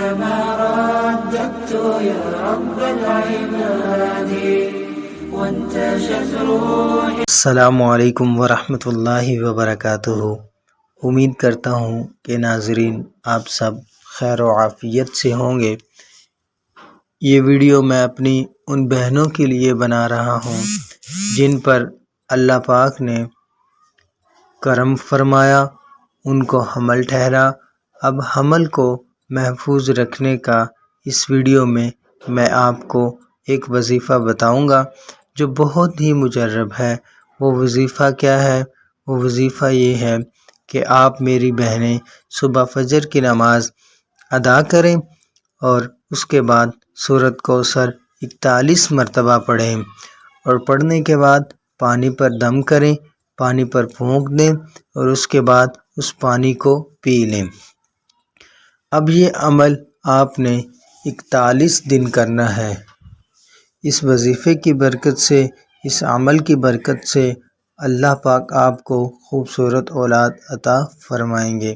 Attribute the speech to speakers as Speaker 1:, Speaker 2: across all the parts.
Speaker 1: كلما رددت يا رب العباد وانتشت روحي.
Speaker 2: السلام علیکم ورحمۃ اللہ وبرکاتہ۔ امید کرتا ہوں کہ ناظرین آپ سب خیر و عافیت سے ہوں گے۔ یہ ویڈیو میں اپنی ان بہنوں کے لیے بنا رہا ہوں جن پر اللہ پاک نے کرم فرمایا، ان کو حمل ٹھہرا۔ اب حمل کو محفوظ رکھنے کا اس ویڈیو میں آپ کو ایک وظیفہ بتاؤں گا جو بہت ہی مجرب ہے۔ وہ وظیفہ کیا ہے؟ وہ وظیفہ یہ ہے کہ آپ میری بہنیں صبح فجر کی نماز ادا کریں اور اس کے بعد سورۃ کوثر 41 مرتبہ پڑھیں، اور پڑھنے کے بعد پانی پر دم کریں، پانی پر پھونک دیں اور اس کے بعد اس پانی کو پی لیں۔ اب یہ عمل آپ نے 41 دن کرنا ہے۔ اس وظیفے کی برکت سے، اس عمل کی برکت سے اللہ پاک آپ کو خوبصورت اولاد عطا فرمائیں گے۔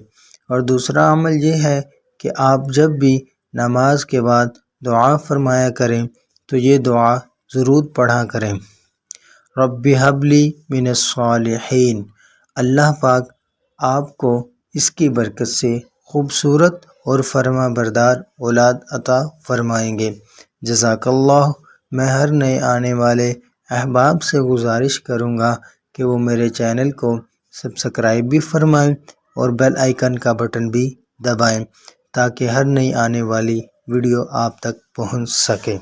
Speaker 2: اور دوسرا عمل یہ ہے کہ آپ جب بھی نماز کے بعد دعا فرمایا کریں تو یہ دعا ضرور پڑھا کریں، رب ہب لی من الصالحین۔ اللہ پاک آپ کو اس کی برکت سے خوبصورت اور فرما بردار اولاد عطا فرمائیں گے۔ جزاک اللہ۔ میں ہر نئے آنے والے احباب سے گزارش کروں گا کہ وہ میرے چینل کو سبسکرائب بھی فرمائیں اور بیل آئیکن کا بٹن بھی دبائیں تاکہ ہر نئی آنے والی ویڈیو آپ تک پہنچ سکے۔